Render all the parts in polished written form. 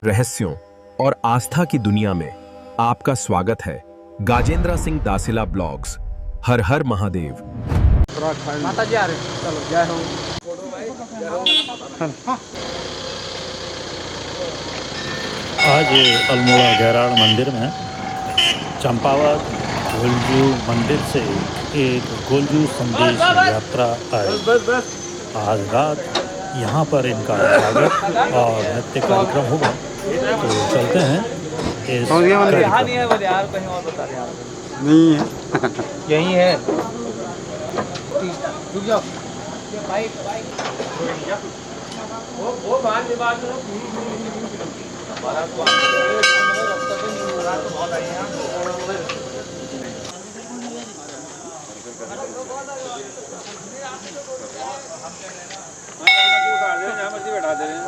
रहस्यों और आस्था की दुनिया में आपका स्वागत है। गाजेंद्र सिंह दासिला ब्लॉग्स। हर हर महादेव। माता जी आ रहे हैं, चलो जय हो। आज ये अल्मोड़ा गैराड़ मंदिर में चंपावत गोलजू मंदिर से एक गोलजू संदेश यात्रा आई। आज रात यहाँ पर इनका जागर और नृत्य कार्यक्रम होगा, तो चलते हैं इस यहाँ नहीं कार्यक्रम। है बोले यार, कहीं और बता रहे यार। नहीं है। यही है। रुक जाओ। वो बात करो। हमारा तो रास्ता पे नहीं हो रहा, तो बहुत आए हैं। जहाँ मर्जी बैठा दे रहे हैं।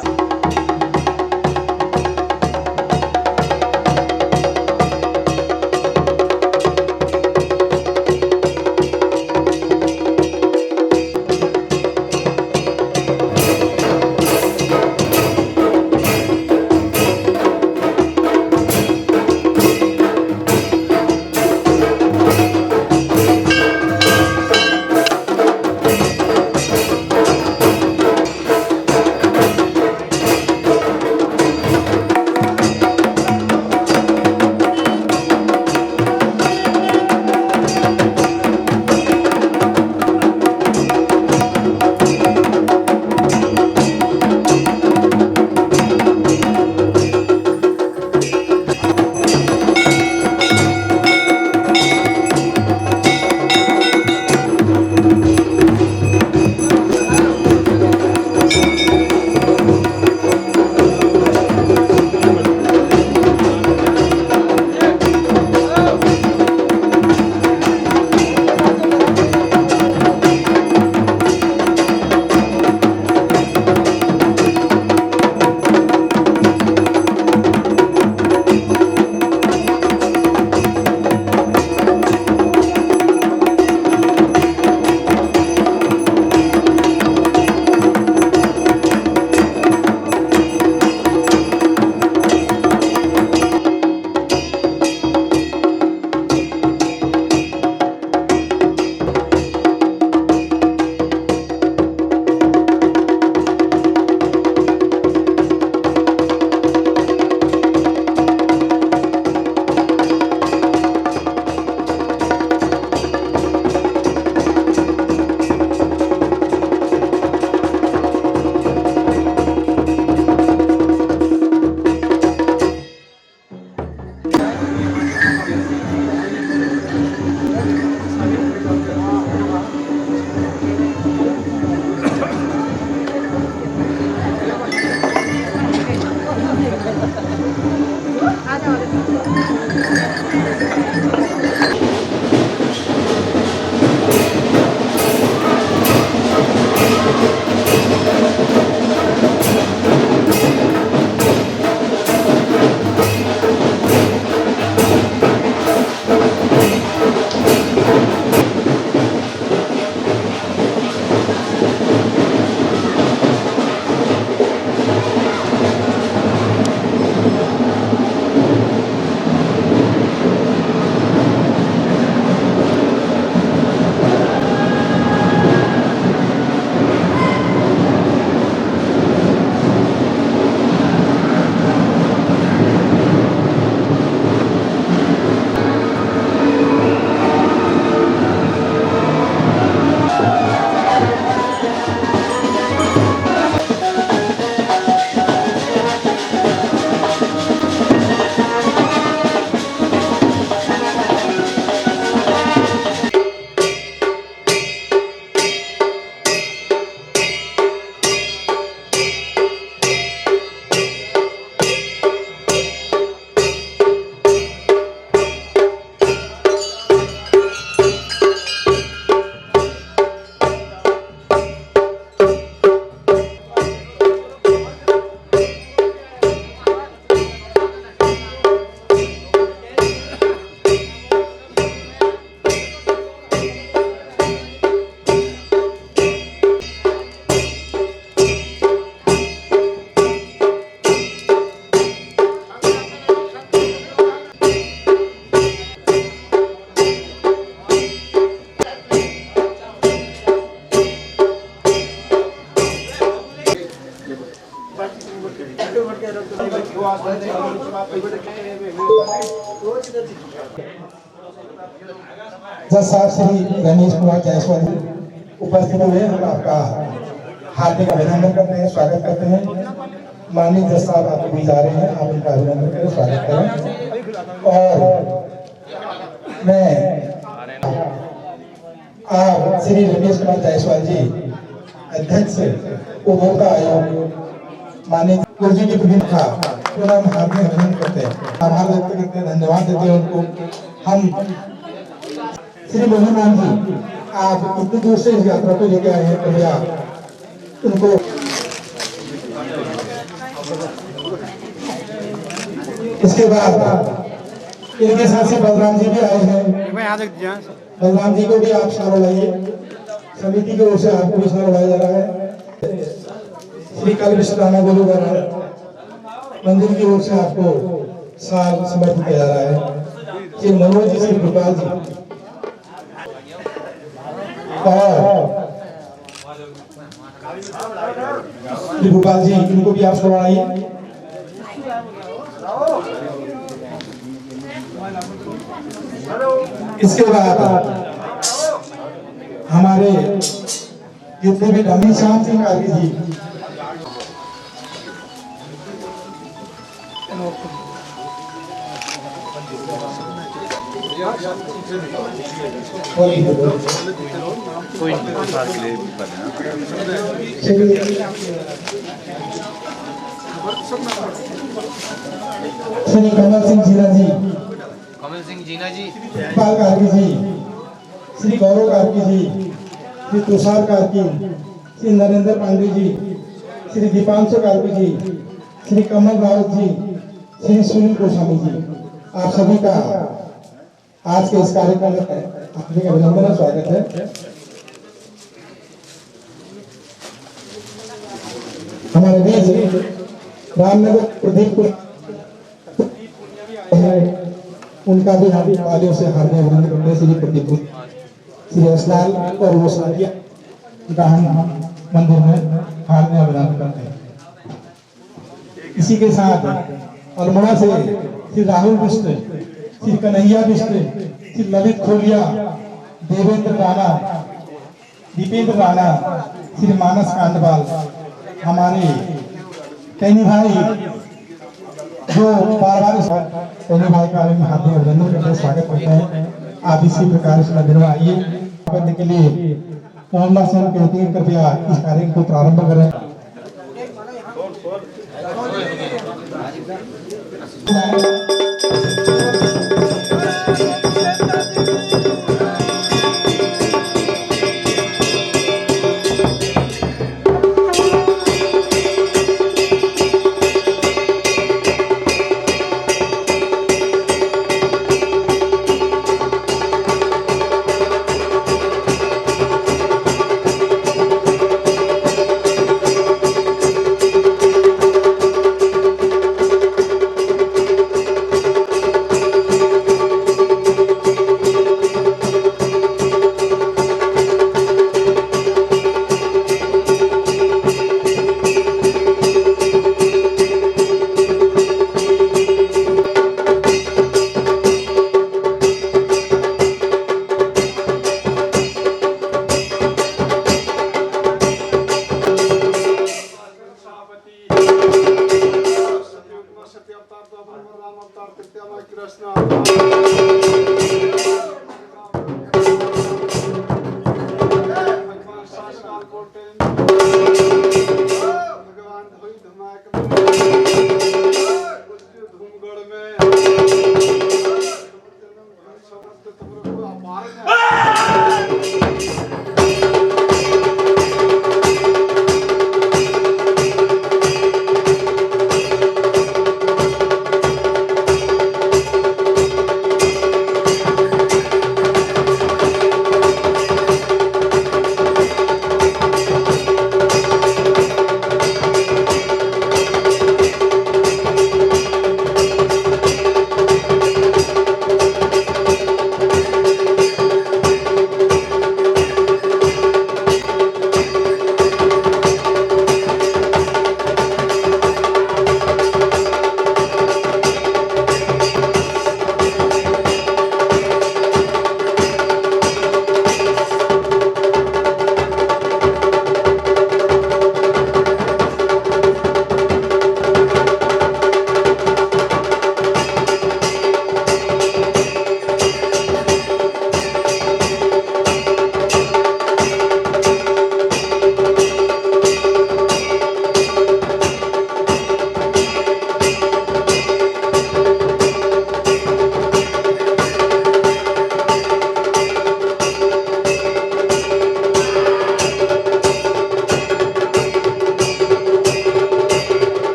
जज साहब श्री रमेश कुमार जायसवाल उपस्थित हुए, हम आपका हार्दिक अभिनंदन करते हैं, स्वागत करते हैं। माननीय जज साहब आपको भी जा रहे हैं, आप इनका अभिनंदन करें, स्वागत करें। और मैं आप श्री रमेश कुमार जायसवाल जी, अध्यक्ष उपभोक्ता आयोग, माननीय गुरु जी की विभिन्न था, पुनः हम हार्दिक अभिनंदन करते हैं, आभार व्यक्त करते हैं, धन्यवाद देते हैं उनको। हम श्री मोहन राम जी, आप इतनी दूर से इस यात्रा को लेकर आए हैं, कृपया उनको इसके बाद इनके साथ से बलराम जी भी आए हैं। बलराम जी को भी आप शामिल लाइए, समिति की ओर से आपको भी शामिल लाया जा रहा है। श्री काल विश्वनाथ गुरुद्वारा मंदिर की ओर से आपको साल समर्पित किया जा रहा है। श्री मनोज जी, श्री गोपाल जी और श्री गोपाल जी, इनको भी आप सुनाइए। इसके बाद हमारे जितने भी डमी श्याम सिंह कार्की जी, श्री कमल सिंह जीना जी, कमल सिंह जीना जी, पाल कार्की जी, श्री गौरव कार्की जी, श्री तुषार कार्की, श्री नरेंद्र पांडे जी, श्री दीपांशु कार्की जी, श्री कमल रावत जी, श्री सुनील गोस्वामी जी, आप सभी का आज के इस कार्यक्रम में हार्दिक अभिनंदन और स्वागत है। हमारे बीच रामनगर प्रदीप उनका भी हार्दिक वालियों से हार्दिक अभिनंदन करते हैं। श्री प्रदीप, श्री असलाल और वो साथिया का हम मंदिर में हार्दिक अभिनंदन करते हैं। इसी के साथ अल्मोड़ा से श्री राहुल बिष्ट, श्री कन्हैया बिष्ट, श्री ललित खोलिया, देवेंद्र राणा, दीपेंद्र राणा, श्री मानस कांडवाल, हमारे कैनी भाई जो बार बार कैनी भाई का हार्दिक अभिनंदन करते हैं, स्वागत करते हैं। आप इसी प्रकार इस मंदिर में आइए। करने के लिए मोहम्मद सिंह कहते हैं, कृपया इस कार्य को प्रारंभ करें।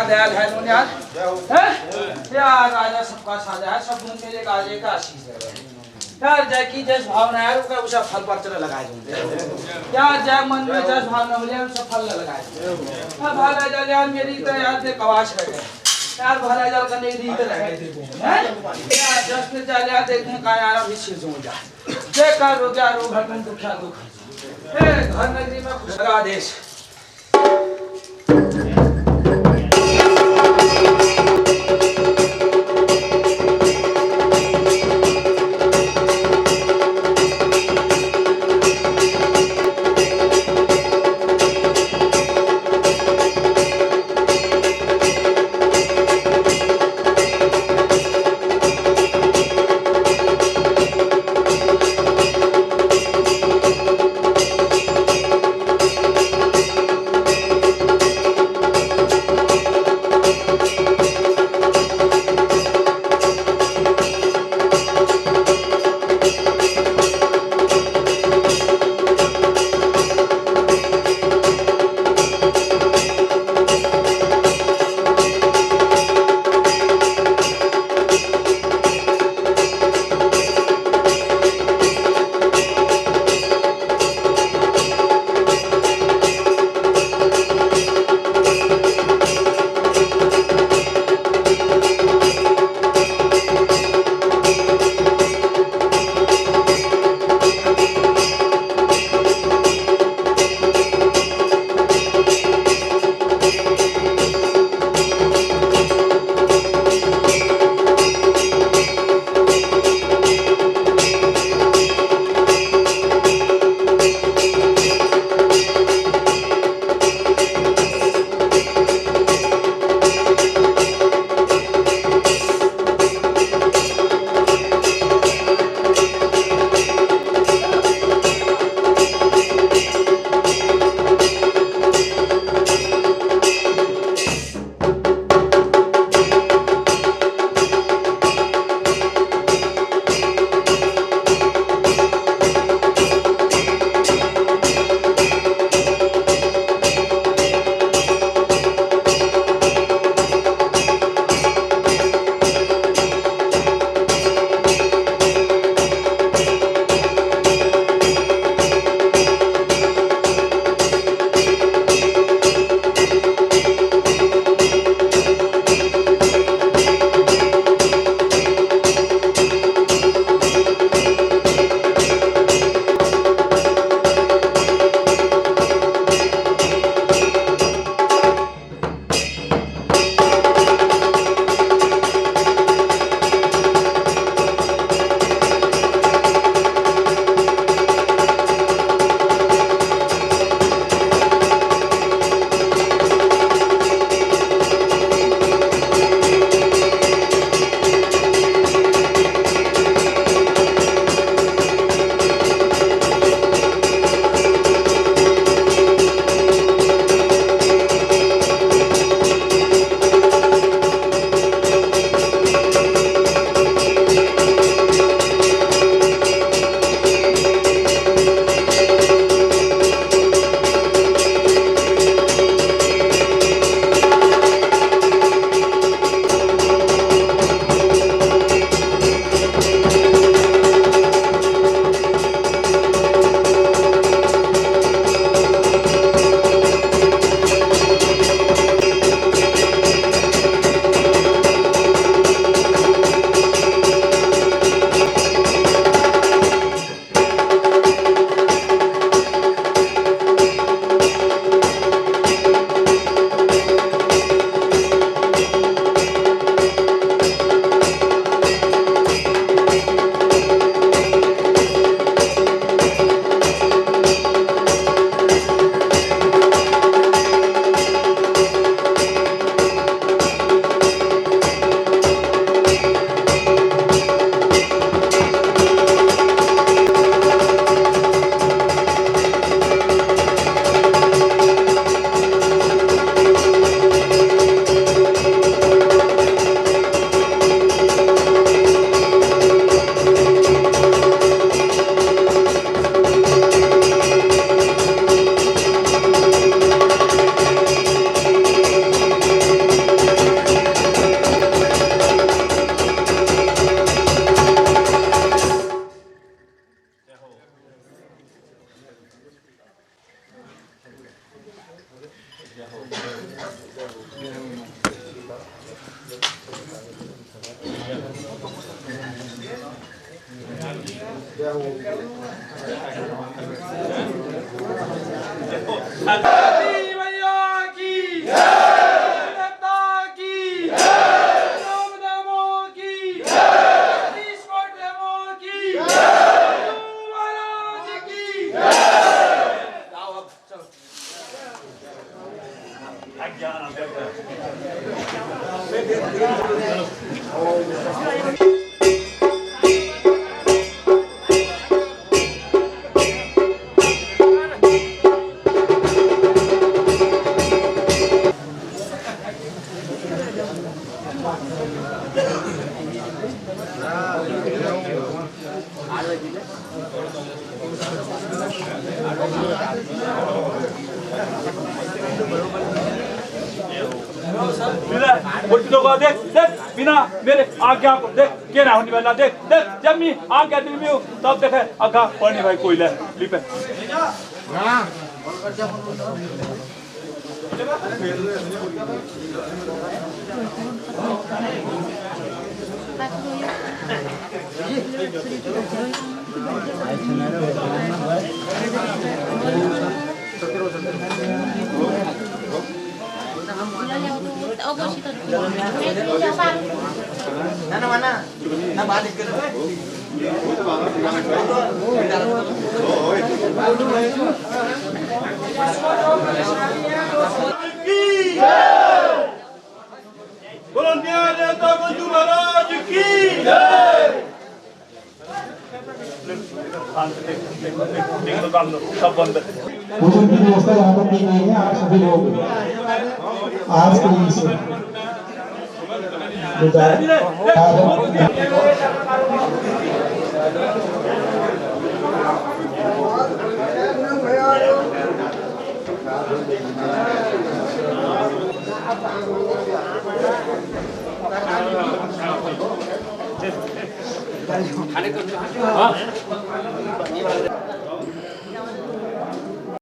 बड़ा दयाल है नोनियाल हैं यार राजा सबका साजा है सब मेरे गाजे का आशीष है यार जय की जस भावना है उसका फल पर चला लगाए दूंगे यार जय मन में जस भावना हो जाए उसका फल लगाए दूंगे हां भाला जल यार मेरी तो यार से कवाश है यार भाला जल करने की रीत रह गई हैं यार जस ने चल यार देखने का यार अभी सिर हो जा जय का रोजा रोग हटन दुखा दुख हे घर नगरी में खुश लगा देश भैया की जनता की राम देवों की ईश्वर देवों की महाराज की आओ अब चलो देख देख बिना मेरे आज्ञा को देख के ना होने वाला देख देख जब मैं आज्ञा दिल में हूँ तब देखे आज्ञा पढ़ने भाई कोई ले लिपे बोलो न्याय नेता गुंजू महाराज की सब बंद भोजन की व्यवस्था यहाँ पर की गई है। आप सभी लोग आज के लिए से खाने को